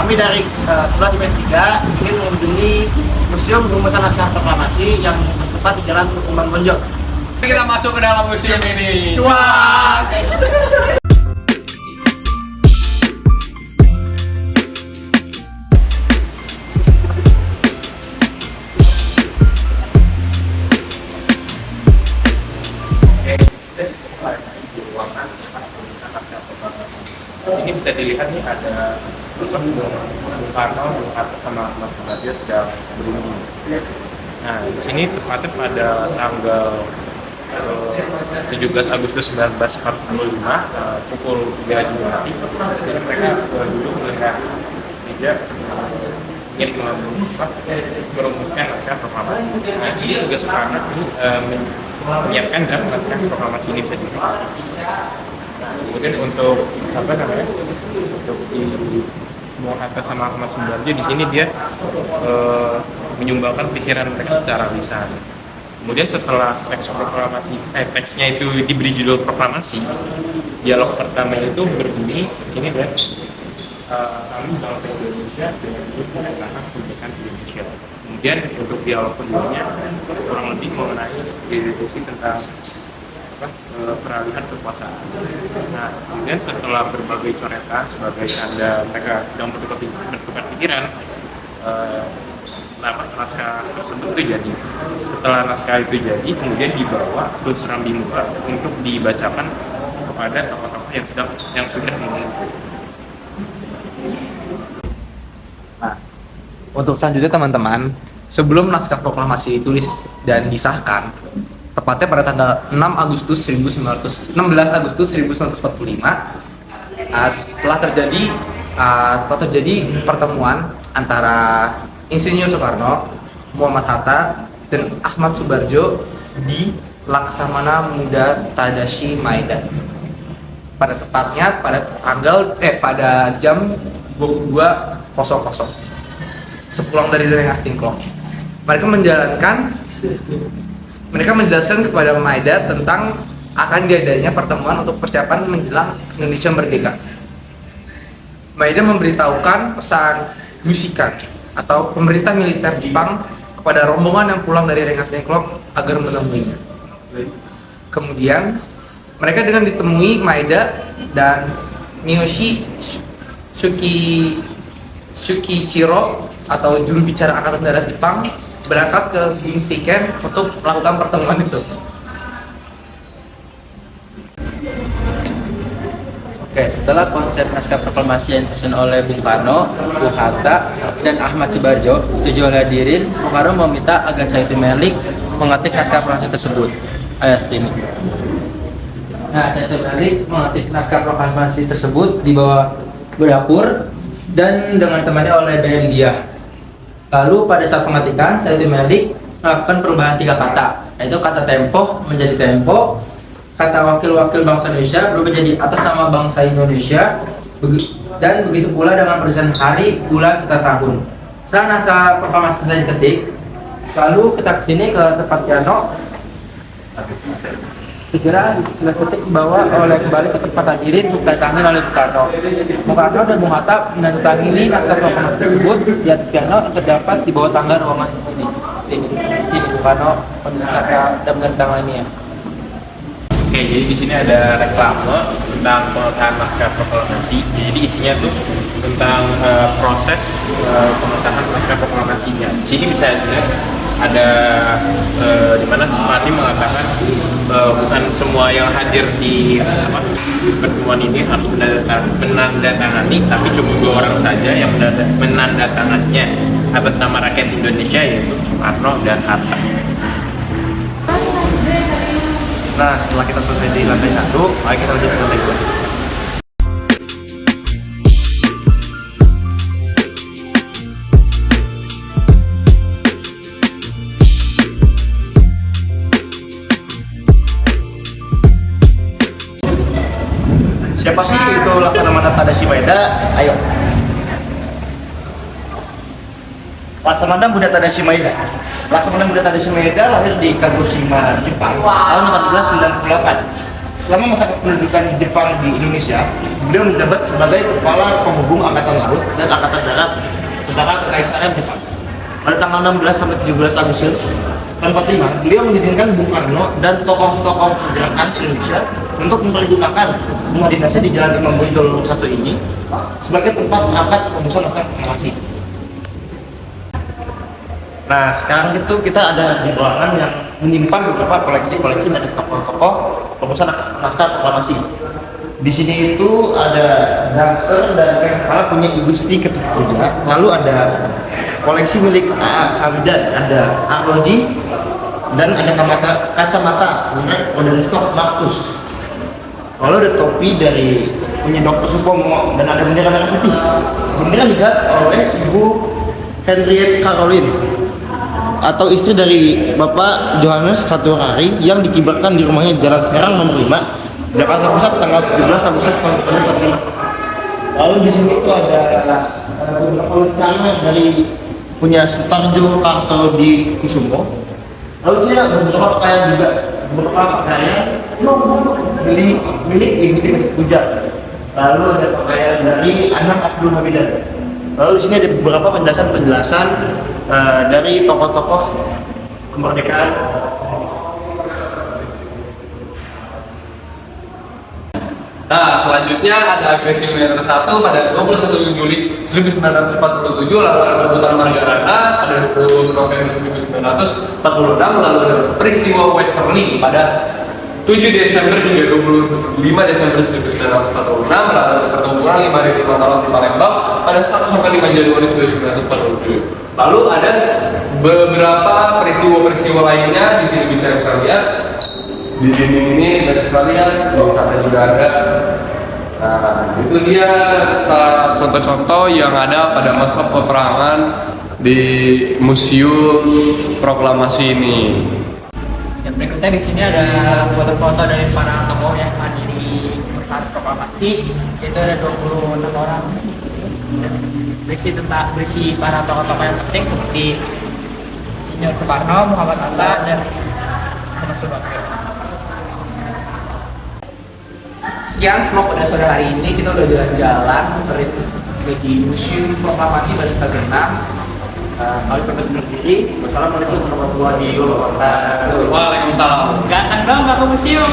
Kami dari 11 IPS 3 ingin mengunjungi Museum Rumusan Naskah Proklamasi yang tepat di Jalan Kembang Bonjol. Kita masuk ke dalam museum ini. Cuak! Ini bisa dilihat nih ada Bung Karno, Bung Hatta sama Mas Subarjo sedang berunding. Nah, di sini tepatnya pada tanggal 17 Agustus 1945 pukul 3 dini hari. Jadi mereka duduk melihat meja ingin merumuskan naskah proklamasi. Nah, ini juga Soekarno menyiapkan draft naskah proklamasi ini bisa dilihat. Nah, kemudian untuk untuk si Bung Hatta sama Ahmad Subarjo di sini dia menyumbangkan pikiran mereka secara lisan. Kemudian setelah teksnya itu diberi judul proklamasi, dialog pertama itu berbunyi sini dan kami bangsa Indonesia dengan menegakkan kemerdekaan Indonesia. Kemudian untuk dialog keduanya kurang lebih mengenai diskusi tentang peralihan kekuasaan. Nah, kemudian setelah berbagai coretan sebagai tanda mereka sedang bertukar pikiran, naskah tersebut itu jadi. Setelah naskah itu jadi, kemudian dibawa ke Serambi Muka untuk dibacakan kepada tokoh-tokoh yang sudah memimpin. Nah, untuk selanjutnya teman-teman, sebelum naskah proklamasi ditulis dan disahkan, tepatnya pada tanggal 16 Agustus 1945 telah terjadi pertemuan antara Insinyur Soekarno, Muhammad Hatta, dan Ahmad Subarjo di Laksamana Muda Tadashi Maeda. Pada tepatnya pada jam 22.00 sepulang dari Rengas Dengklok. Mereka menjelaskan kepada Maeda tentang akan diadanya pertemuan untuk persiapan menjelang Indonesia merdeka. Maeda memberitahukan pesan Yushikan atau pemerintah militer Jepang kepada rombongan yang pulang dari Rengas Dengklok agar menemuinya. Kemudian mereka dengan ditemui Maeda dan Miyoshi Shukichiro atau juru bicara Angkatan Darat Jepang berangkat ke Binshiken untuk melakukan pertemuan itu. Oke, setelah konsep naskah proklamasi yang disusun oleh Bung Karno, Bung Hatta, dan Ahmad Subarjo setuju oleh hadirin, Bung Karno meminta agar Sayyidu Melik mengetik naskah proklamasi tersebut. Ayat ini. Nah, Sayyidu Melik mengetik naskah proklamasi tersebut di bawah dapur dan dengan temannya oleh BM Diah. Lalu pada saat pengetikan, Sayyidu Melik melakukan perubahan 3 kata, yaitu kata tempo menjadi tempo, kata wakil-wakil bangsa Indonesia berubah jadi atas nama bangsa Indonesia, dan begitu pula dengan penulisan hari, bulan, serta tahun. Setelah naskah proklamasi selesai diketik, lalu kita kesini ke tempat piano. Segera diketik dibawa kembali ke tempat hadirin untuk ditandatangani oleh Bung Karno. Bung Karno dan Bung Hatta menandatangani naskah proklamasi tersebut di atas piano yang terdapat di bawah tangga ruangan ini. Di sini Bung Karno menulis naskah dan menandatangani ya. Oke, jadi di sini ada reklame tentang pengesahan naskah proklamasi. Jadi isinya tuh tentang proses pengesahan naskah proklamasinya. Di sini bisa dilihat ada di mana Supardi mengatakan bukan semua yang hadir di pertemuan ini harus menandatangani, tapi cuma 2 orang saja yang menandatangannya atas nama rakyat Indonesia, yaitu Soekarno dan Hatta. Nah, setelah kita selesai di lantai 1, mari kita lanjut ke lantai 2. Siapa sih itu Laksamana Tadashi Maeda? Ayo. Laksamana Muda Tadashi Maeda. Laksamana Muda Tadashi Maeda lahir di Kagoshima, Jepang tahun 1898. Selama masa kependudukan Jepang di Indonesia, beliau menjabat sebagai Kepala Penghubung Angkatan Laut dan Angkatan Darat Tentara Kekaisaran Jepang. Pada tanggal 16 sampai 17 Agustus tahun 45, beliau mengizinkan Bung Karno dan tokoh-tokoh pergerakan Indonesia untuk mempergunakan rumah dinasnya di Jalan Imam Bonjol 1 ini sebagai tempat mengangkat rumusan naskah proklamasi. Nah, sekarang itu kita ada di ruangan yang menyimpan beberapa koleksi dari tokoh-tokoh rumusan naskah proklamasi. Di sini itu ada Daster dan Kepala punya I Gusti Ketutpuja, lalu ada koleksi milik Hamdan, ada Arloji, dan ada kacamata merek Rodenstock Markus. Lalu ada topi dari punya Dr. Supomo dan ada bendera merah putih. Bendera dibuat oleh Ibu Henriette Caroline atau istri dari Bapak Johannes Katurari yang dikibarkan di rumahnya Jalan Serang nomor 5, Jakarta Pusat tanggal 17 Agustus tahun 1945. Lalu di sini itu ada beberapa lencana dari punya Sutarjo Karto di Kusumo. Lalu sini ada beberapa pakaian juga, beberapa pakaian milik Gusti Ketutpuja. Lalu ada pakaian dari Anang Abdul Hamidan. Lalu di sini ada beberapa penjelasan dari tokoh-tokoh kemerdekaan. Nah, selanjutnya ada agresi militer 1 pada 21 Juli 1947, lalu ada rebutan Margarata pada 20 November 1946, lalu ada peristiwa Westerling pada 7 Desember hingga 25 Desember 1946, lalu ada pertempuran 5.000 tahun di Palembang pada 1 sampai 5 Januari 1947. Lalu ada beberapa peristiwa-peristiwa lainnya di sini bisa kita lihat. Di dinding ini banyak sekali ya, di sana juga ada. Nah, itu dia contoh-contoh yang ada pada masa peperangan di Museum Proklamasi ini. Yang berikutnya di sini ada foto-foto dari para tokoh yang hadir di masa proklamasi, yaitu ada 26 orang di sini. Berisi para tokoh-tokoh yang penting seperti Insinyur Soekarno, Muhammad Hatta, dan Muhammad Subakir. Sekian vlog pada sore hari ini, kita udah jalan-jalan di Museum Proklamasi Balik Pagenang. Kali pamit diri. Wassalamualaikum warahmatullahi wabarakatuh. Waalaikumsalam. Ganteng dong, nggak ke museum.